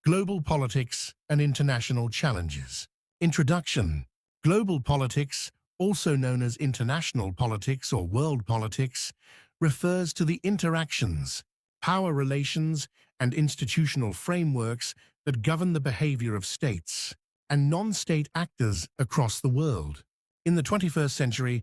Global Politics and International Challenges. Introduction. Global politics, also known as international politics or world politics, refers to the interactions, power relations, and institutional frameworks that govern the behavior of states and non-state actors across the world. In the 21st century,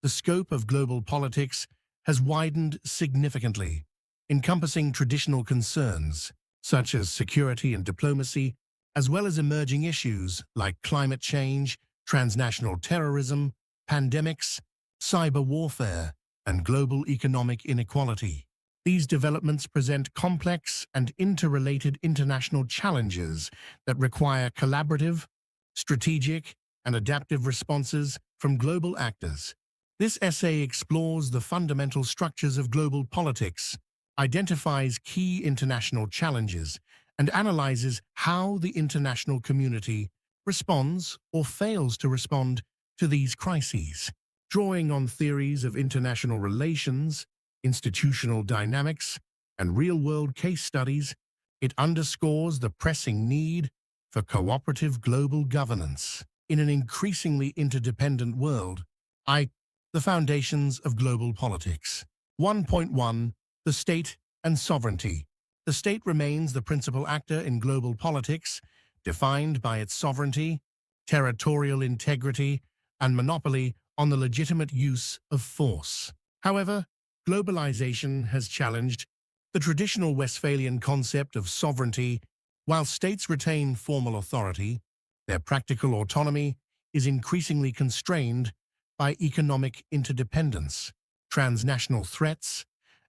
the scope of global politics has widened significantly, encompassing traditional concerns such as security and diplomacy, as well as emerging issues like climate change, transnational terrorism, pandemics, cyber warfare, and global economic inequality. These developments present complex and interrelated international challenges that require collaborative, strategic, and adaptive responses from global actors. This essay explores the fundamental structures of global politics, identifies key international challenges, and analyzes how the international community responds or fails to respond to these crises. Drawing on theories of international relations, institutional dynamics, and real-world case studies, it underscores the pressing need for cooperative global governance in an increasingly interdependent world. The foundations of global politics. 1.1. The state and sovereignty. The state remains the principal actor in global politics, defined by its sovereignty, territorial integrity, and monopoly on the legitimate use of force. However, globalization has challenged the traditional Westphalian concept of sovereignty. While states retain formal authority, their practical autonomy is increasingly constrained by economic interdependence, transnational threats,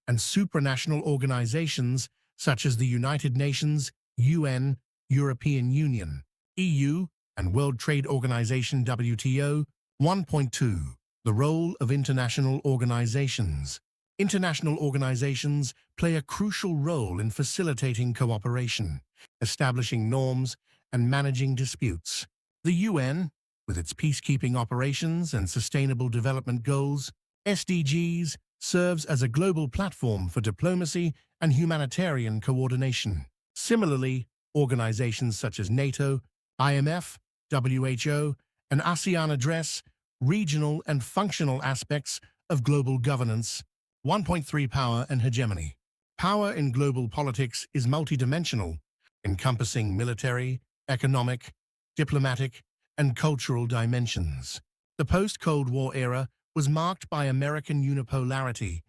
and supranational organizations such as the United Nations, UN, European Union, EU, and World Trade Organization WTO. 1.2. The role of international organizations. International organizations play a crucial role in facilitating cooperation, establishing norms, and managing disputes. The UN, with its peacekeeping operations and Sustainable Development Goals, SDGs, serves as a global platform for diplomacy and humanitarian coordination. Similarly, organizations such as NATO, IMF, WHO, and ASEAN address regional and functional aspects of global governance. 1.3. Power and hegemony. Power in global politics is multidimensional, encompassing military, economic, diplomatic, and cultural dimensions. The post-Cold War era was marked by American unipolarity,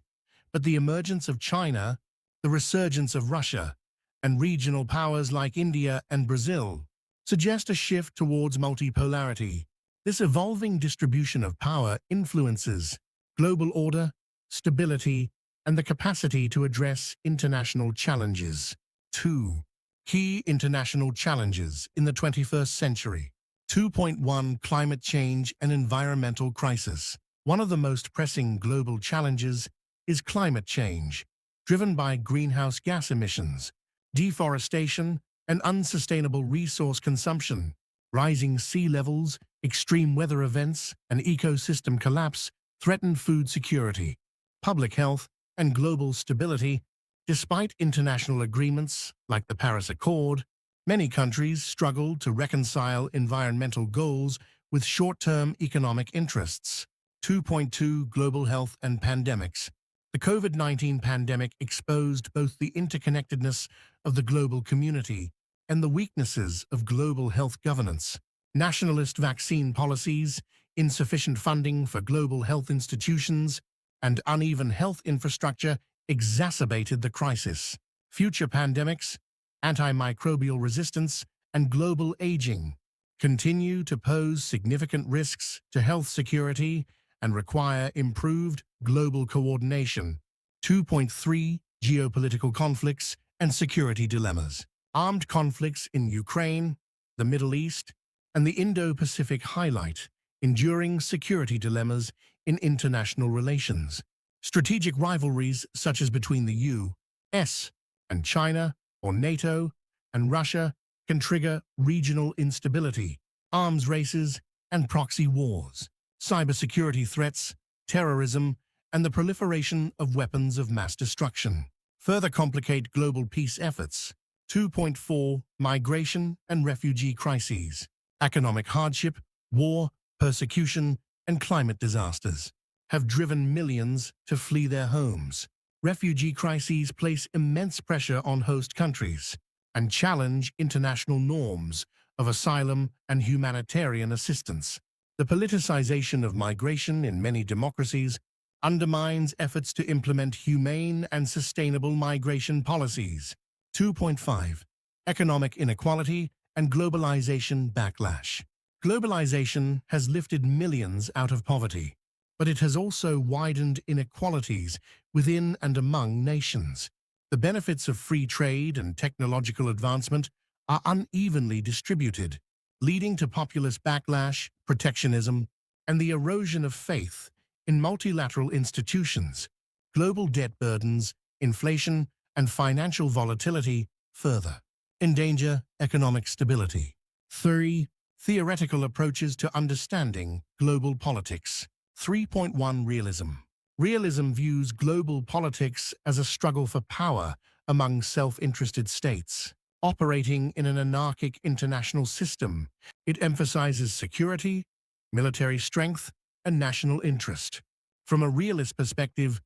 but the emergence of China, the resurgence of Russia, and regional powers like India and Brazil suggest a shift towards multipolarity. This evolving distribution of power influences global order, stability, and the capacity to address international challenges. 2. Key international challenges in the 21st century. 2.1. Climate change and environmental crisis. One of the most pressing global challenges is climate change, driven by greenhouse gas emissions, deforestation, and unsustainable resource consumption. Rising sea levels, extreme weather events, and ecosystem collapse threaten food security, public health, and global stability. Despite international agreements like the Paris Accord, many countries struggle to reconcile environmental goals with short-term economic interests. 2.2. Global health and pandemics. The COVID-19 pandemic exposed both the interconnectedness of the global community and the weaknesses of global health governance. Nationalist vaccine policies, insufficient funding for global health institutions, and uneven health infrastructure exacerbated the crisis. Future pandemics, antimicrobial resistance, and global aging continue to pose significant risks to health security and require improved global coordination. 2.3. Geopolitical conflicts and security dilemmas. Armed conflicts in Ukraine, the Middle East, and the Indo-Pacific highlight enduring security dilemmas in international relations. Strategic rivalries such as between the U.S. and China, or NATO and Russia, can trigger regional instability, arms races, and proxy wars. Cybersecurity threats, terrorism, and the proliferation of weapons of mass destruction further complicate global peace efforts. 2.4 Migration and refugee crises. Economic hardship, war, persecution, and climate disasters have driven millions to flee their homes. Refugee crises place immense pressure on host countries and challenge international norms of asylum and humanitarian assistance. The politicization of migration in many democracies undermines efforts to implement humane and sustainable migration policies. 2.5. Economic inequality and globalization backlash. Globalization has lifted millions out of poverty, but it has also widened inequalities within and among nations. The benefits of free trade and technological advancement are unevenly distributed, leading to populist backlash, protectionism, and the erosion of faith in multilateral institutions. Global debt burdens, inflation, and financial volatility further endanger economic stability. 3. Theoretical approaches to understanding global politics. 3.1 Realism. Realism views global politics as a struggle for power among self-interested states. Operating in an anarchic international system, it emphasizes security, military strength, and national interest. From a realist perspective,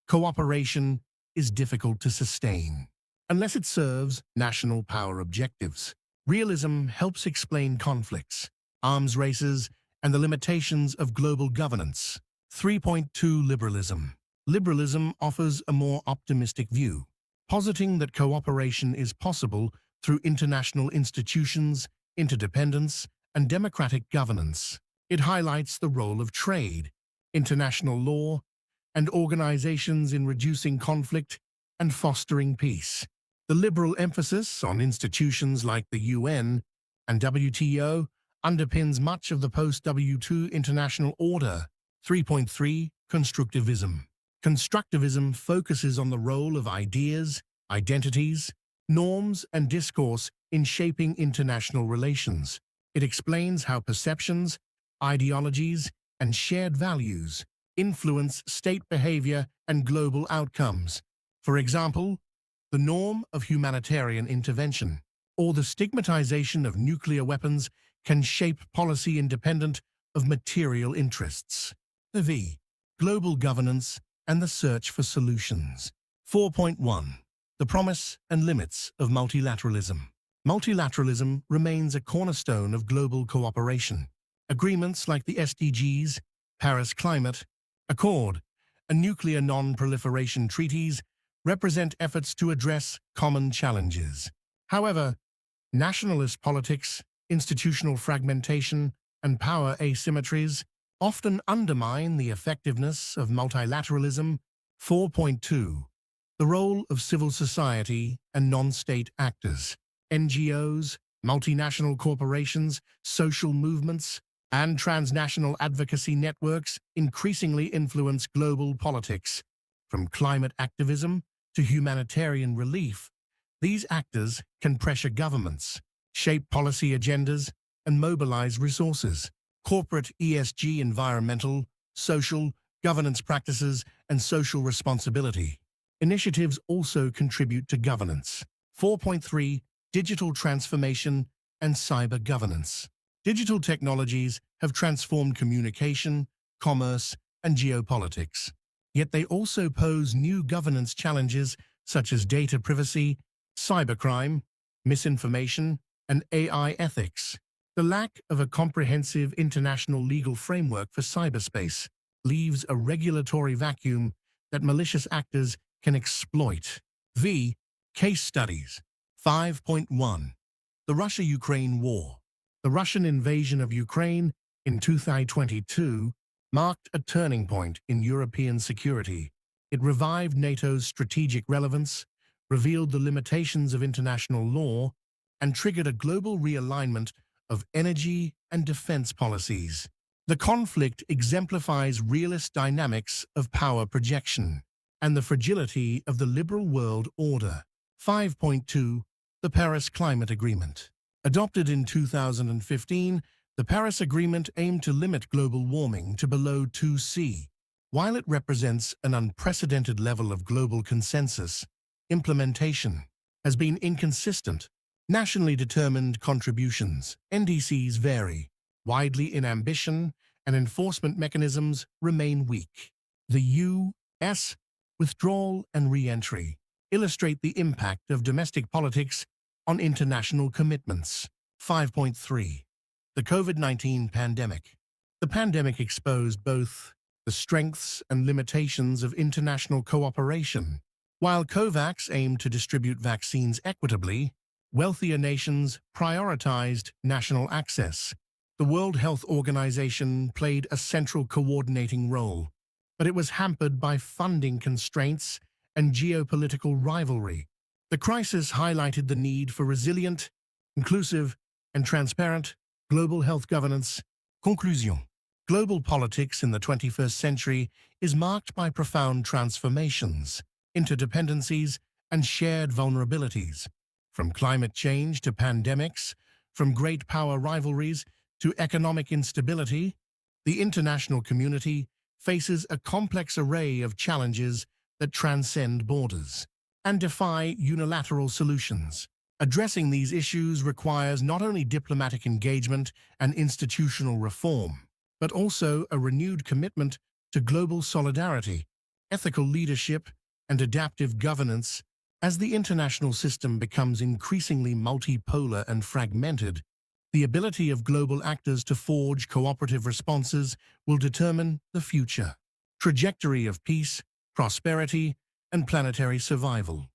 cooperation is difficult to sustain unless it serves national power objectives. Realism helps explain conflicts, arms races, and the limitations of global governance. 3.2 Liberalism. Liberalism offers a more optimistic view, positing that cooperation is possible through international institutions, interdependence, and democratic governance. It highlights the role of trade, international law, and organizations in reducing conflict and fostering peace. The liberal emphasis on institutions like the UN and WTO underpins much of the post-WTO international order. 3.3 Constructivism. Constructivism focuses on the role of ideas, identities, norms, and discourse in shaping international relations. It explains how perceptions, ideologies, and shared values influence state behavior and global outcomes. For example, the norm of humanitarian intervention or the stigmatization of nuclear weapons can shape policy independent of material interests. V. Global governance and the search for solutions. 4.1. The promise and limits of multilateralism. Multilateralism remains a cornerstone of global cooperation. Agreements like the SDGs, Paris Climate Accord, and nuclear non-proliferation treaties represent efforts to address common challenges. However, nationalist politics, institutional fragmentation, and power asymmetries often undermine the effectiveness of multilateralism. 4.2. The role of civil society and non-state actors. NGOs, multinational corporations, social movements, and transnational advocacy networks increasingly influence global politics. From climate activism to humanitarian relief, these actors can pressure governments, shape policy agendas, and mobilize resources. Corporate ESG, environmental, social, governance practices, and social responsibility initiatives also contribute to governance. 4.3. Digital transformation and cyber governance. Digital technologies have transformed communication, commerce, and geopolitics. Yet they also pose new governance challenges such as data privacy, cybercrime, misinformation, and AI ethics. The lack of a comprehensive international legal framework for cyberspace leaves a regulatory vacuum that malicious actors can exploit. V. Case studies. 5.1. The Russia-Ukraine War. The Russian invasion of Ukraine in 2022 marked a turning point in European security. It revived NATO's strategic relevance, revealed the limitations of international law, and triggered a global realignment of energy and defense policies. The conflict exemplifies realist dynamics of power projection and the fragility of the liberal world order. 5.2. The Paris Climate Agreement. Adopted in 2015, the Paris Agreement aimed to limit global warming to below 2°C. While it represents an unprecedented level of global consensus, implementation has been inconsistent. Nationally determined contributions, NDCs, vary widely in ambition, and enforcement mechanisms remain weak. The U.S. withdrawal and re-entry illustrate the impact of domestic politics on international commitments. 5.3. The COVID-19 pandemic. The pandemic exposed both the strengths and limitations of international cooperation. While COVAX aimed to distribute vaccines equitably, wealthier nations prioritized national access. The World Health Organization played a central coordinating role, but it was hampered by funding constraints and geopolitical rivalry. The crisis highlighted the need for resilient, inclusive, and transparent global health governance. Conclusion. Global politics in the 21st century is marked by profound transformations, interdependencies, and shared vulnerabilities. From climate change to pandemics, from great power rivalries to economic instability, the international community faces a complex array of challenges that transcend borders and defy unilateral solutions. Addressing these issues requires not only diplomatic engagement and institutional reform, but also a renewed commitment to global solidarity, ethical leadership, and adaptive governance. As the international system becomes increasingly multipolar and fragmented, the ability of global actors to forge cooperative responses will determine the future trajectory of peace, prosperity, and planetary survival.